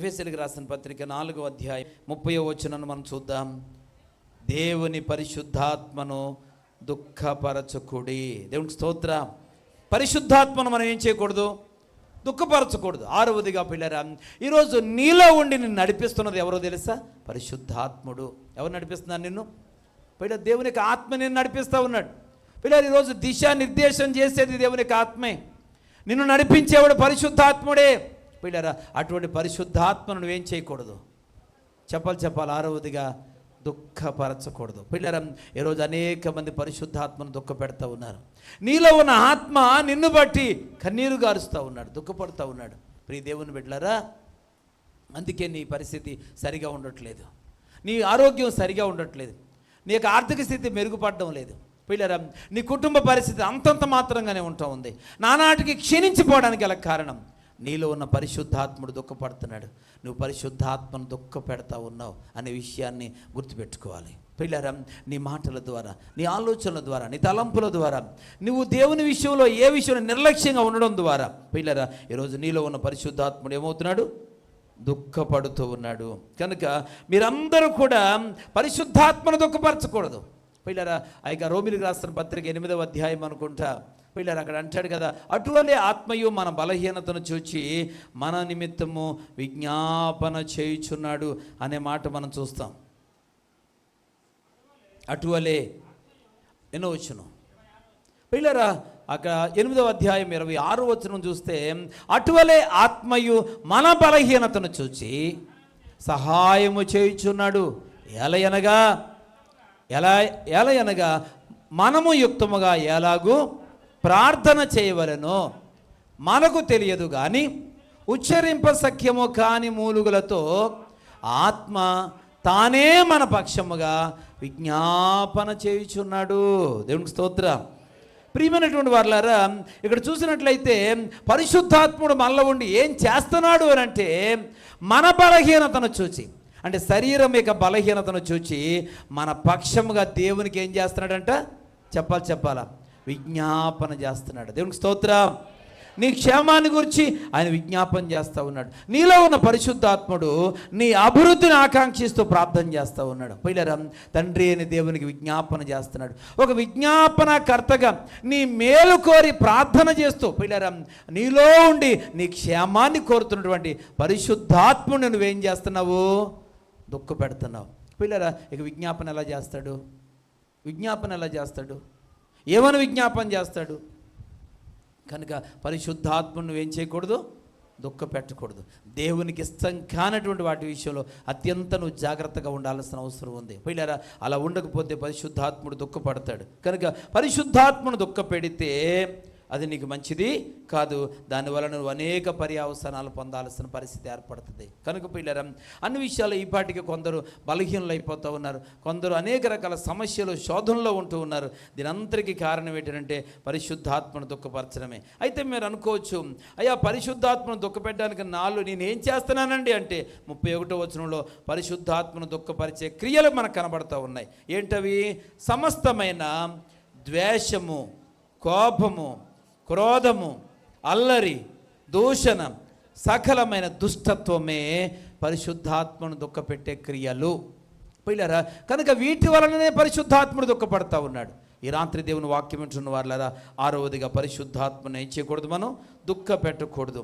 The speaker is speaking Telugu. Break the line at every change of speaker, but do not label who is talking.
ఎఫెసీయులకు రాసిన పత్రిక 4వ అధ్యాయం 30వ వచనాన్ని మనం చూద్దాం. దేవుని పరిశుద్ధాత్మను దుఃఖపరచకుడి. దేవునికి స్తోత్రం. పరిశుద్ధాత్మను మనం ఏం చేయకూడదు? దుఃఖపరచకూడదు. 6వదిగా పిల్లరా, ఈరోజు నీలో ఉండి నిన్ను నడిపిస్తున్నది ఎవరో తెలుసా? పరిశుద్ధాత్ముడు. ఎవరు నడిపిస్తున్నారు నిన్ను? పిల్లలు, దేవుని యొక్క ఆత్మ నిన్ను నడిపిస్తూ ఉన్నాడు. పిల్లలు, ఈరోజు దిశానిర్దేశం చేసేది దేవుని యొక్క ఆత్మే. నిన్ను నడిపించేవాడు పరిశుద్ధాత్ముడే. పిల్లరా, అటువంటి పరిశుద్ధాత్మను నువ్వేం చేయకూడదు? చెప్పాలి. 6వదిగా దుఃఖపరచకూడదు. పిల్లరా, ఈరోజు అనేక మంది పరిశుద్ధాత్మను దుఃఖపెడతా ఉన్నారు. నీలో ఉన్న ఆత్మ నిన్ను బట్టి కన్నీరు గారుస్తూ ఉన్నాడు, దుఃఖపడుతూ ఉన్నాడు. ప్రియ దేవుని బిడ్డలారా, అందుకే నీ పరిస్థితి సరిగా ఉండట్లేదు, నీ ఆరోగ్యం సరిగా ఉండట్లేదు, నీ యొక్క ఆర్థిక స్థితి మెరుగుపడడం లేదు. పిల్లరా, నీ కుటుంబ పరిస్థితి అంతంత మాత్రంగానే ఉంటా ఉంది. నానాటికి క్షీణించిపోవడానికి గల కారణం నీలో ఉన్న పరిశుద్ధాత్ముడు దుఃఖపడుతున్నాడు. నువ్వు పరిశుద్ధాత్మను దుఃఖపెడతా ఉన్నావు అనే విషయాన్ని గుర్తుపెట్టుకోవాలి. పిల్లరా, నీ మాటల ద్వారా, నీ ఆలోచనల ద్వారా, నీ తలంపుల ద్వారా, నువ్వు దేవుని విషయంలో ఏ విషయంలో నిర్లక్ష్యంగా ఉండడం ద్వారా పిల్లరా, ఈరోజు నీలో ఉన్న పరిశుద్ధాత్ముడు ఏమవుతున్నాడు? దుఃఖపడుతూ ఉన్నాడు. కనుక మీరందరూ కూడా పరిశుద్ధాత్మను దుఃఖపరచకూడదు. పిల్లరా, ఆ యొక్క రోమిలికి రాసిన పత్రిక 8వ అధ్యాయం అనుకుంటా, పిల్లలు అక్కడ అంటాడు కదా, అటువలే ఆత్మయు మన బలహీనతను చూచి మన నిమిత్తము విజ్ఞాపన చేయుచున్నాడు అనే మాట మనం చూస్తాం. అటువలే ఎన్నో వచ్చును పిల్లరా, అక్కడ 8వ అధ్యాయం 26వ వచనం చూస్తే, అటువలే ఆత్మయు మన బలహీనతను చూచి సహాయము చేయుచున్నాడు. ఎలయనగా మనము యుక్తముగా ఎలాగూ ప్రార్థన చేయవలెనో మనకు తెలియదు కానీ ఉచ్చరింప సఖ్యము కాని మూలుగులతో ఆత్మ తానే మన పక్షముగా విజ్ఞాపన చేయుచున్నాడు. దేవునికి స్తోత్రం. ప్రియమైనటువంటి వారులారా, ఇక్కడ చూసినట్లయితే పరిశుద్ధాత్ముడు మనలో ఉండి ఏం చేస్తున్నాడు అని అంటే, మన బలహీనతను చూచి, అంటే శరీరం యొక్క బలహీనతను చూచి మన పక్షముగా దేవునికి ఏం చేస్తున్నాడంట? చెప్పాలా? విజ్ఞాపన చేస్తున్నాడు. దేవునికి స్తోత్రం. నీ క్షేమాన్ని గురించి ఆయన విజ్ఞాపన చేస్తూ ఉన్నాడు. నీలో ఉన్న పరిశుద్ధాత్ముడు నీ అభివృద్ధిని ఆకాంక్షిస్తూ ప్రార్థన చేస్తూ ఉన్నాడు. పిల్లరా, తండ్రి అని దేవునికి విజ్ఞాపన చేస్తున్నాడు. ఒక విజ్ఞాపనకర్తగా నీ మేలు కోరి ప్రార్థన చేస్తూ పిల్లరా, నీలో ఉండి నీ క్షేమాన్ని కోరుతున్నటువంటి పరిశుద్ధాత్ముడిని నువ్వేం చేస్తున్నావు? దుఃఖపెడుతున్నావు. పిల్లరా, ఇక విజ్ఞాపన ఎలా చేస్తాడు? ఏమని విజ్ఞాపన చేస్తాడు? కనుక పరిశుద్ధాత్మను నువ్వేం చేయకూడదు? దుఃఖపెట్టకూడదు. దేవునికి ఇష్టం కానటువంటి వాటి విషయంలో అత్యంత నువ్వు జాగ్రత్తగా ఉండాల్సిన అవసరం ఉంది. పిల్లరా, అలా ఉండకపోతే పరిశుద్ధాత్ముడు దుఃఖపడతాడు. కనుక పరిశుద్ధాత్మను దుఃఖపెడితే అది నీకు మంచిది కాదు. దానివల్ల నువ్వు అనేక పర్యవసానాలు పొందాల్సిన పరిస్థితి ఏర్పడుతుంది. కనుక పిల్లరా, అన్ని విషయాలు ఈ పాటికి కొందరు బలహీనలు అయిపోతూ ఉన్నారు, కొందరు అనేక రకాల సమస్యలు శోధనలో ఉంటూ ఉన్నారు. దీనంతటికీ కారణం ఏంటంటే పరిశుద్ధాత్మను దుఃఖపరచడమే. అయితే మీరు అనుకోవచ్చు, అయ్యా పరిశుద్ధాత్మను దుఃఖపెట్టడానికి నేనేం చేస్తున్నానండి అంటే, 31వ వచనంలో పరిశుద్ధాత్మను దుఃఖపరిచే క్రియలు మనకు కనబడుతూ ఉన్నాయి. ఏంటవి? సమస్తమైన ద్వేషము, కోపము, క్రోధము, అల్లరి, దూషణ, సకలమైన దుష్టత్వమే పరిశుద్ధాత్మను దుఃఖపెట్టే క్రియలు. పిల్లరా, కనుక వీటి వలననే పరిశుద్ధాత్ముడు దుఃఖపడతా ఉన్నాడు. ఈ రాత్రి దేవుని వాక్యం వింటున్న వారులారా, 6వదిగా పరిశుద్ధాత్మను ఏం చేయకూడదు? మనం దుఃఖపెట్టకూడదు.